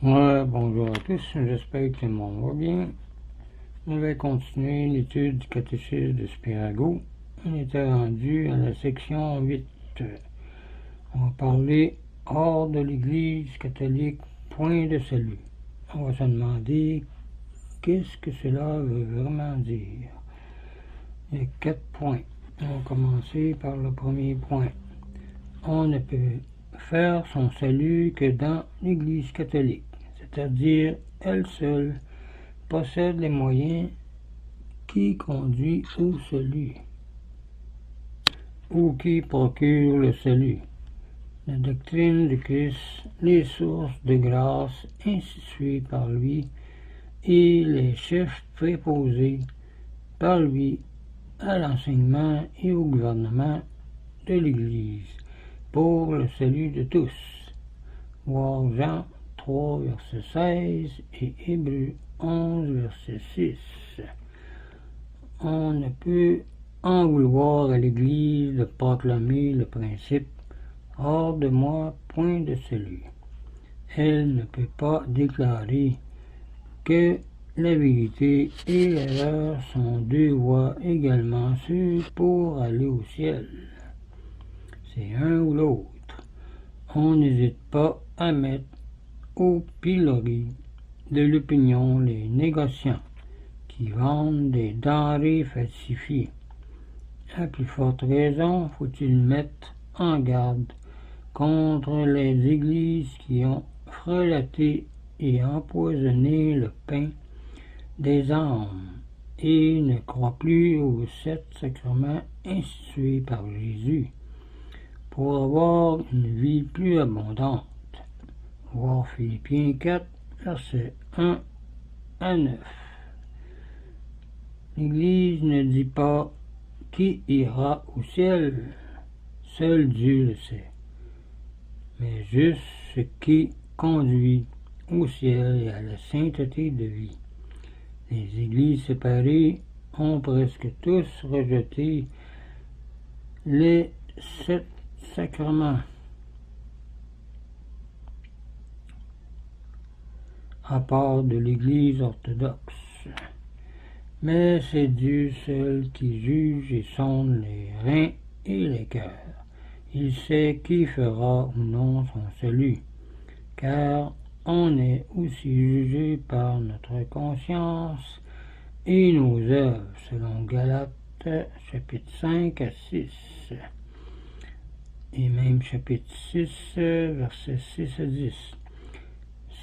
Ouais, bonjour à tous, j'espère que tout le monde va bien. Je vais continuer l'étude du catéchisme de Spirago. On était rendu à la section 8. On va parler hors de l'Église catholique, point de salut. On va se demander qu'est-ce que cela veut vraiment dire. Il y a 4 points. On va commencer par le premier point. On ne peut faire son salut que dans l'Église catholique, c'est-à-dire elle seule possède les moyens qui conduisent au salut ou qui procurent le salut. La doctrine de Christ, les sources de grâce instituées par lui et les chefs préposés par lui à l'enseignement et au gouvernement de l'Église pour le salut de tous. Voir Jean 3, verset 16 et Hébreux 11, verset 6. On ne peut en vouloir à l'Église de proclamer le principe « hors de moi, point de salut ». Elle ne peut pas déclarer que la vérité et l'erreur sont deux voies également sûres pour aller au ciel. C'est un ou l'autre. On n'hésite pas à mettre au pilori de l'opinion les négociants qui vendent des denrées falsifiées. À plus forte raison, faut-il mettre en garde contre les églises qui ont frelaté et empoisonné le pain des âmes et ne croient plus aux 7 sacrements institués par Jésus pour avoir une vie plus abondante. Voir Philippiens 4, versets 1 à 9. L'Église ne dit pas qui ira au ciel, seul Dieu le sait, mais juste ce qui conduit au ciel et à la sainteté de vie. Les églises séparées ont presque tous rejeté les 7 sacrements, à part de l'Église orthodoxe. Mais c'est Dieu seul qui juge et sonde les reins et les cœurs. Il sait qui fera ou non son salut, car on est aussi jugé par notre conscience et nos œuvres, selon Galates chapitre 5 à 6, et même chapitre 6, versets 6 à 10.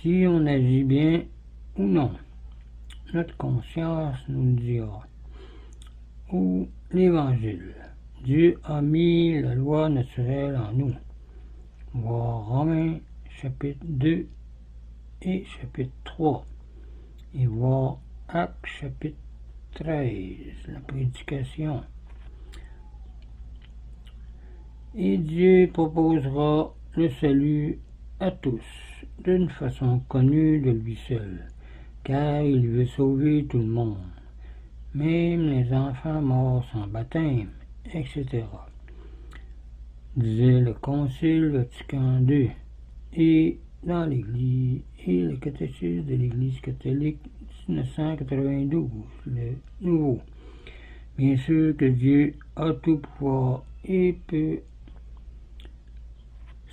Si on agit bien ou non, notre conscience nous le dira. Ou l'Évangile. Dieu a mis la loi naturelle en nous. Voir Romains chapitre 2 et chapitre 3. Et voir Actes chapitre 13, la prédication. Et Dieu proposera le salut à tous, d'une façon connue de lui seul, car il veut sauver tout le monde, même les enfants morts sans baptême, etc. Disait le Concile Vatican II, et dans l'Église et le catéchisme de l'Église catholique 1992, le nouveau. Bien sûr que Dieu a tout pouvoir et peut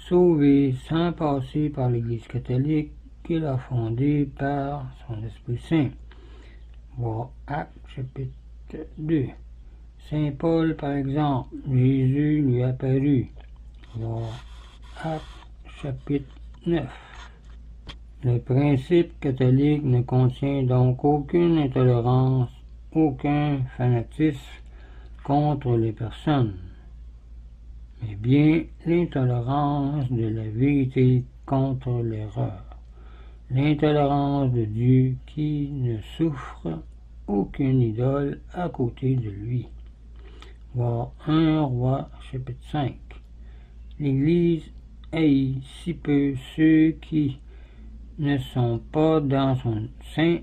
sauver sans passer par l'Église catholique qu'il a fondée par son Esprit Saint. Voir Actes chapitre 2. Saint Paul, par exemple, Jésus lui apparut. Voir Actes chapitre 9. Le principe catholique ne contient donc aucune intolérance, aucun fanatisme contre les personnes, mais bien l'intolérance de la vérité contre l'erreur, l'intolérance de Dieu qui ne souffre aucune idole à côté de lui. Voir 1 Roi chapitre 5. L'Église haït si peu ceux qui ne sont pas dans son sein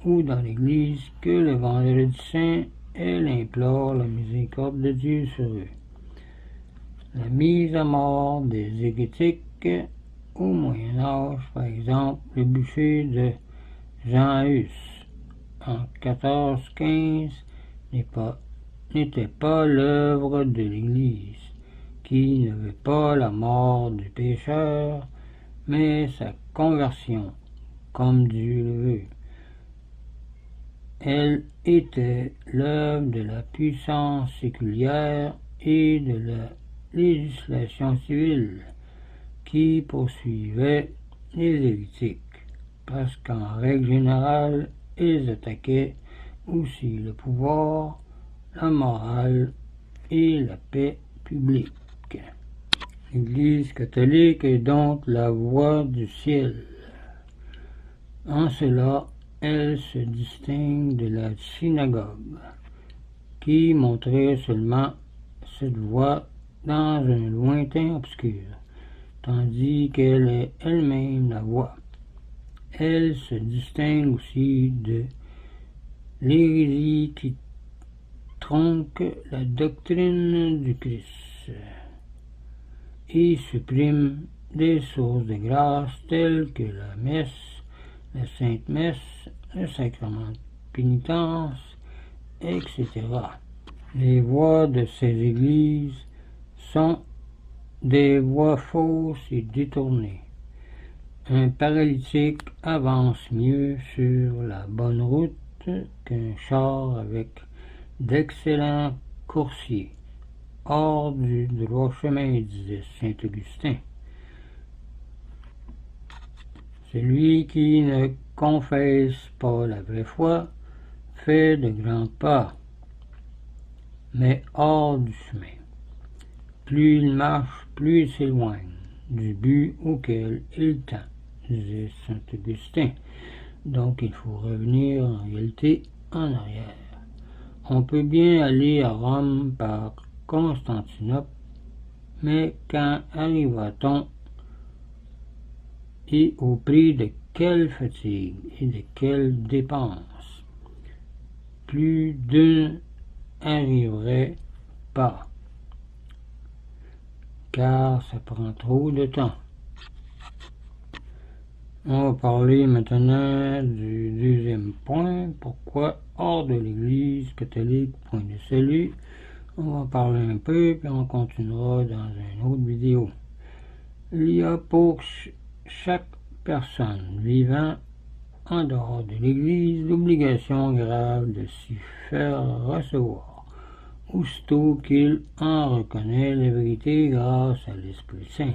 ou dans l'Église que le vendredi saint, elle implore la miséricorde de Dieu sur eux. La mise à mort des hérétiques au Moyen Âge, par exemple le bûcher de Jean Hus en 1415 n'était pas l'œuvre de l'Église, qui ne veut pas la mort du pécheur, mais sa conversion, comme Dieu le veut. Elle était l'œuvre de la puissance séculière et de la législation civile, qui poursuivait les hérétiques, parce qu'en règle générale, ils attaquaient aussi le pouvoir, la morale et la paix publique. L'Église catholique est donc la voie du ciel. En cela, elle se distingue de la synagogue, qui montrait seulement cette voie dans un lointain obscur, tandis qu'elle est elle-même la voie. Elle se distingue aussi de l'hérésie qui tronque la doctrine du Christ et supprime des sources de grâce telles que la messe, la Sainte Messe, le sacrement de pénitence, etc. Les voies de ces églises sont des voies fausses et détournées. Un paralytique avance mieux sur la bonne route qu'un char avec d'excellents coursiers, hors du droit chemin, disait saint Augustin. Celui qui ne confesse pas la vraie foi fait de grands pas, mais hors du chemin. Plus il marche, plus il s'éloigne du but auquel il tend, disait saint Augustin. Donc il faut revenir en réalité en arrière. On peut bien aller à Rome par Constantinople, mais quand arriva-t-on et au prix de quelle fatigue et de quelles dépenses? Plus d'un arriverait pas, car ça prend trop de temps. On va parler maintenant du deuxième point, pourquoi hors de l'Église catholique, point de salut. On va en parler un peu, puis on continuera dans une autre vidéo. Il y a pour chaque personne vivant en dehors de l'Église l'obligation grave de s'y faire recevoir, aussitôt qu'il en reconnaît la vérité grâce à l'Esprit Saint,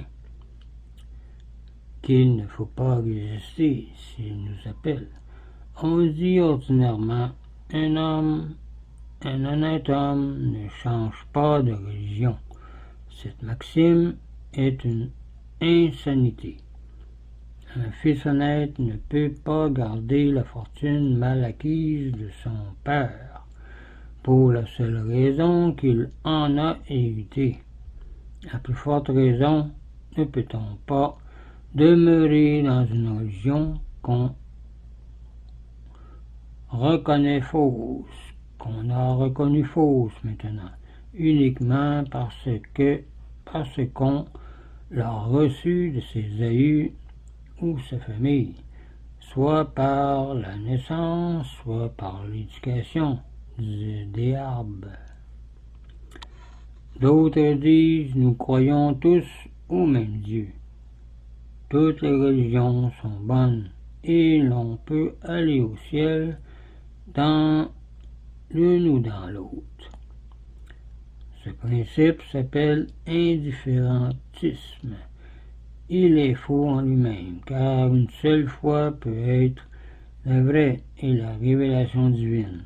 qu'il ne faut pas résister s'il nous appelle. On dit ordinairement, un honnête homme ne change pas de religion. Cette maxime est une insanité. Un fils honnête ne peut pas garder la fortune mal acquise de son père, pour la seule raison qu'il en a hérité. À plus forte raison, ne peut-on pas demeurer dans une religion qu'on reconnaît fausse, qu'on a reconnue fausse maintenant, uniquement parce qu'on l'a reçue de ses aïeux ou sa famille, soit par la naissance, soit par l'éducation, disait Desargues. D'autres disent, nous croyons tous au même Dieu. Toutes les religions sont bonnes et l'on peut aller au ciel dans l'une ou dans l'autre. Ce principe s'appelle indifférentisme. Il est faux en lui-même, car une seule foi peut être la vraie et la révélation divine,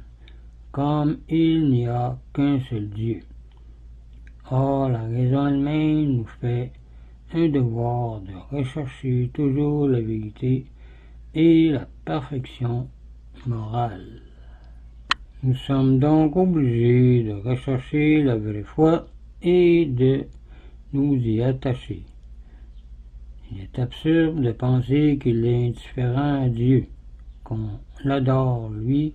comme il n'y a qu'un seul Dieu. Or, la raison elle-même nous fait un devoir de rechercher toujours la vérité et la perfection morale. Nous sommes donc obligés de rechercher la vraie foi et de nous y attacher. Il est absurde de penser qu'il est indifférent à Dieu, qu'on l'adore lui,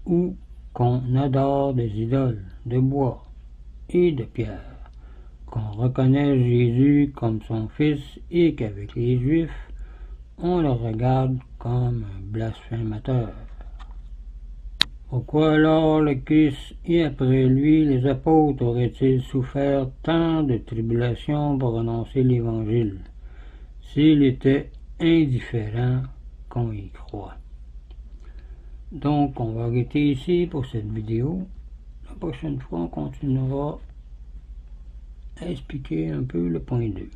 ou qu'on adore des idoles de bois et de pierre, qu'on reconnaît Jésus comme son Fils et qu'avec les Juifs, on le regarde comme un blasphémateur. Pourquoi alors le Christ et après lui les apôtres auraient-ils souffert tant de tribulations pour annoncer l'Évangile, s'il était indifférent qu'on y croit? Donc on va arrêter ici pour cette vidéo. La prochaine fois on continuera à expliquer un peu le point 2.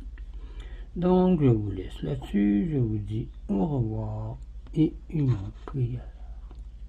Donc je vous laisse là-dessus, je vous dis au revoir et une autre prière.